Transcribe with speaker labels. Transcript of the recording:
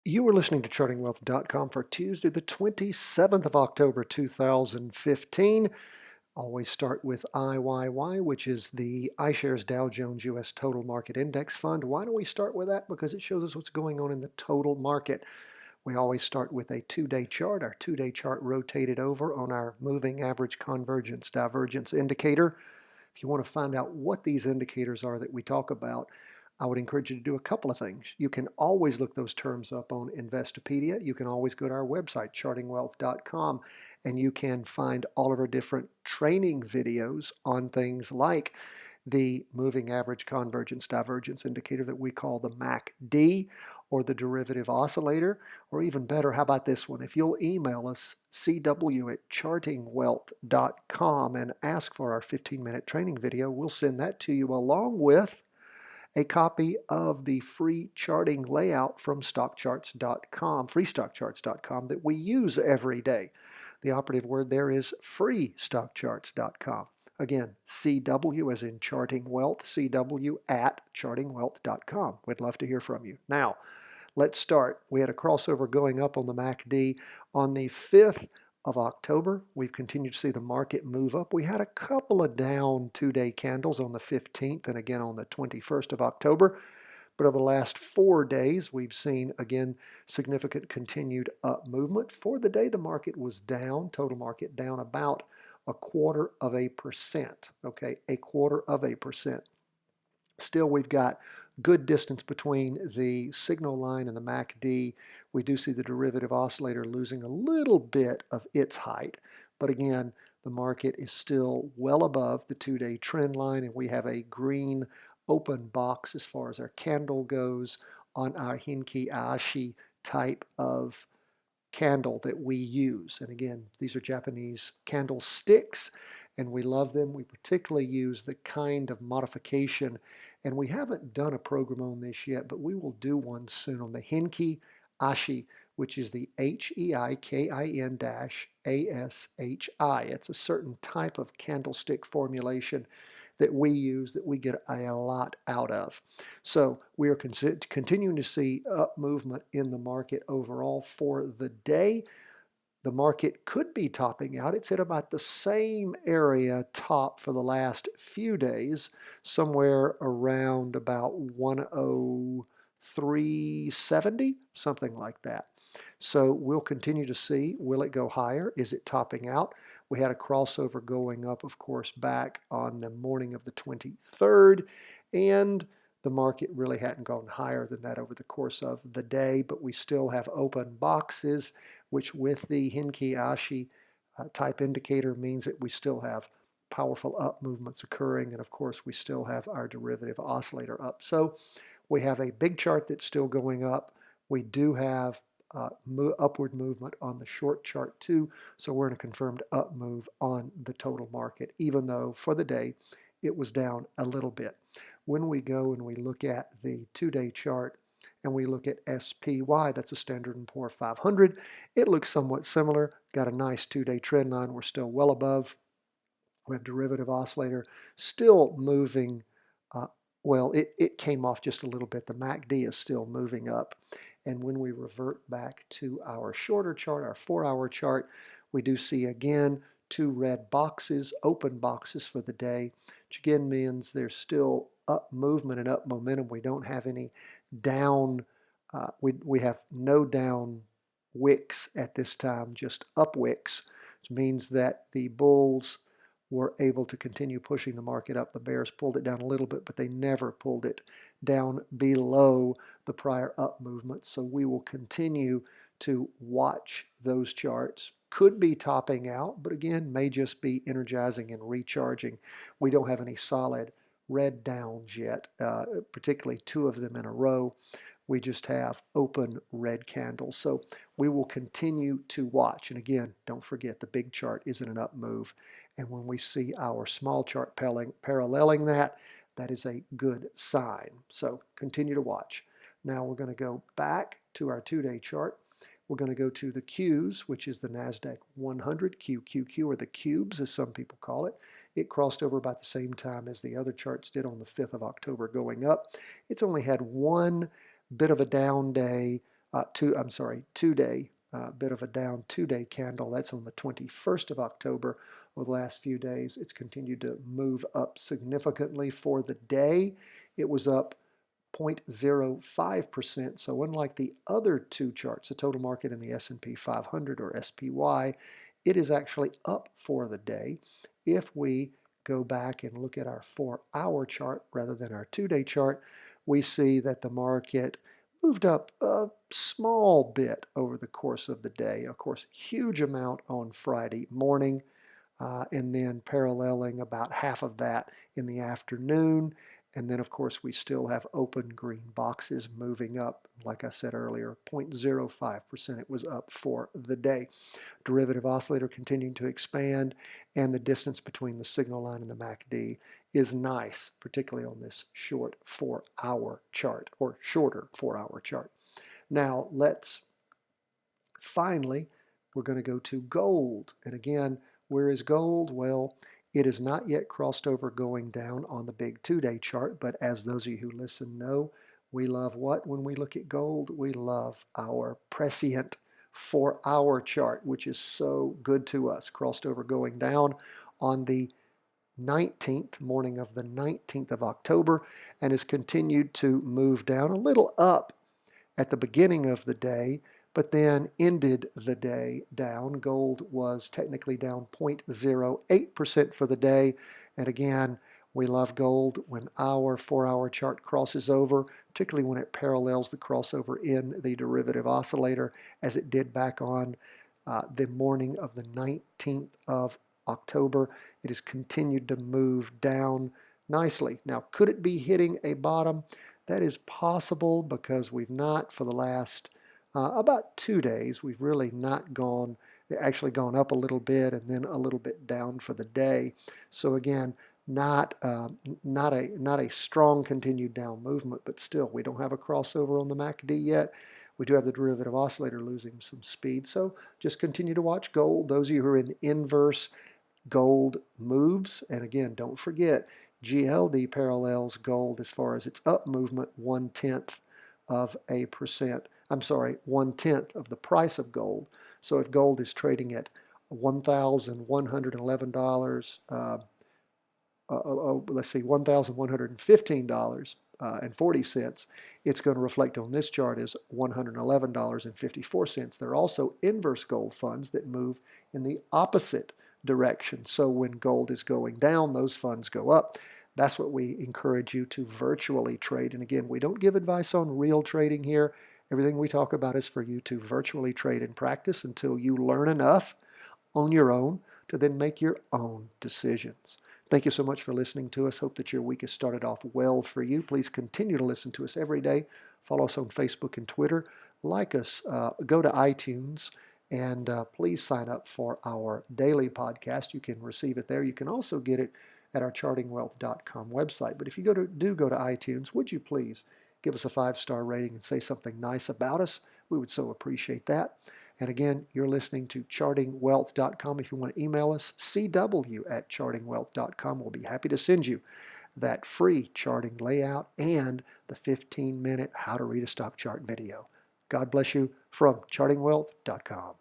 Speaker 1: You are listening to ChartingWealth.com for Tuesday, the 27th of October, 2015. Always start with IYY, which is the iShares Dow Jones U.S. Total Market Index Fund. Why don't we start with that? Because it shows us what's going on in the total market. We always start with a two-day chart. Our two-day chart rotated over on our moving average convergence divergence indicator. If you want to find out what these indicators are that we talk about, I would encourage you to do a couple of things. You can always look those terms up on Investopedia. You can always go to our website, chartingwealth.com, and you can find all of our different training videos on things like the moving average convergence divergence indicator that we call the MACD, or the derivative oscillator, or even better, how about this one? If you'll email us, cw@chartingwealth.com, and ask for our 15-minute training video, we'll send that to you along with a copy of the free charting layout from stockcharts.com, freestockcharts.com, that we use every day. The operative word there is freestockcharts.com. Again, CW as in Charting Wealth, CW@chartingwealth.com. We'd love to hear from you. Now, let's start. We had a crossover going up on the MACD on the 5th of October. We've continued to see the market move up. We had a couple of down two-day candles on the 15th and again on the 21st of October. But over the last 4 days, we've seen, again, significant continued up movement. For the day, the market was down, total market down about 0.25%, okay, 0.25%. Still, we've got good distance between the signal line and the MACD. We do see the derivative oscillator losing a little bit of its height, but again, the market is still well above the two-day trend line, and we have a green open box as far as our candle goes on our Hinki Ashi type of candle that we use. And again, these are Japanese candlesticks, and we love them. We particularly use the kind of modification, and we haven't done a program on this yet, but we will do one soon on the Hinki Ashi, which is the HEIKIN-ASHI. It's a certain type of candlestick formulation that we use that we get a lot out of. So we are continuing to see up movement in the market overall for the day. The market could be topping out. It's hit about the same area top for the last few days, somewhere around about 103.70, something like that. So we'll continue to see, will it go higher? Is it topping out? We had a crossover going up, of course, back on the morning of the 23rd, and the market really hadn't gone higher than that over the course of the day, but we still have open boxes, which with the Hinki Ashi type indicator means that we still have powerful up movements occurring, and of course we still have our derivative oscillator up. So we have a big chart that's still going up. We do have upward movement on the short chart too, so we're in a confirmed up move on the total market, even though for the day it was down a little bit. When we go and we look at the two-day chart and we look at SPY, that's a Standard & Poor's 500, it looks somewhat similar. Got a nice two-day trend line. We're still well above. We have derivative oscillator still moving. Well, it came off just a little bit. The MACD is still moving up. And when we revert back to our shorter chart, our 4-hour chart, we do see again two red boxes, open boxes for the day, which again means there's still up movement and up momentum. We don't have any down, we have no down wicks at this time, just up wicks, which means that the bulls were able to continue pushing the market up. The bears pulled it down a little bit, but they never pulled it down below the prior up movement. So we will continue to watch those charts. Could be topping out, but again, may just be energizing and recharging. We don't have any solid red downs yet, particularly two of them in a row. We just have open red candles. So we will continue to watch. And again, don't forget the big chart is in an up move. And when we see our small chart paralleling that, that is a good sign. So continue to watch. Now we're going to go back to our two-day chart. We're going to go to the Qs, which is the NASDAQ 100, QQQ, or the cubes as some people call it. It crossed over about the same time as the other charts did on the 5th of October going up. It's only had one bit of a down day 2-day, bit of a down 2-day candle. That's on the 21st of October. Over the last few days, it's continued to move up significantly. For the day, it was up 0.05%. So unlike the other two charts, the total market and the S&P 500 or SPY, it is actually up for the day. If we go back and look at our 4-hour chart rather than our 2-day chart, we see that the market moved up a small bit over the course of the day. Of course, huge amount on Friday morning, and then paralleling about half of that in the afternoon. And then, of course, we still have open green boxes moving up. Like I said earlier, 0.05% it was up for the day. Derivative oscillator continuing to expand, and the distance between the signal line and the MACD is nice, particularly on this short 4-hour chart, or shorter 4-hour chart. Now, finally, we're going to go to gold. And again, where is gold? Well, it is not yet crossed over going down on the big 2-day chart, but as those of you who listen know, we love what when we look at gold? We love our prescient 4-hour chart, which is so good to us. Crossed over going down on the 19th, morning of the 19th of October, and has continued to move down a little up at the beginning of the day, but then ended the day down. Gold was technically down 0.08% for the day. And again, we love gold when our 4-hour chart crosses over, particularly when it parallels the crossover in the derivative oscillator, as it did back on the morning of the 19th of October. It has continued to move down nicely. Now, could it be hitting a bottom? That is possible, because we've not, for the last about 2 days, we've really not actually gone up a little bit and then a little bit down for the day. So again, not a strong continued down movement, but still, we don't have a crossover on the MACD yet. We do have the derivative oscillator losing some speed. So just continue to watch gold. Those of you who are in inverse gold moves, and again, don't forget, GLD parallels gold as far as its up movement 1/10 of a percent. I'm sorry, 1/10 of the price of gold. So if gold is trading at $1,111, let's see, $1,115.40, it's going to reflect on this chart as $111.54. There are also inverse gold funds that move in the opposite direction. So when gold is going down, those funds go up. That's what we encourage you to virtually trade. And again, we don't give advice on real trading here. Everything we talk about is for you to virtually trade and practice until you learn enough on your own to then make your own decisions. Thank you so much for listening to us. Hope that your week has started off well for you. Please continue to listen to us every day. Follow us on Facebook and Twitter. Like us, go to iTunes, and please sign up for our daily podcast. You can receive it there. You can also get it at our chartingwealth.com website. But if you do go to iTunes, would you please give us a 5-star rating and say something nice about us? We would so appreciate that. And again, you're listening to chartingwealth.com. If you want to email us, cw@chartingwealth.com. We'll be happy to send you that free charting layout and the 15-minute how to read a stock chart video. God bless you from chartingwealth.com.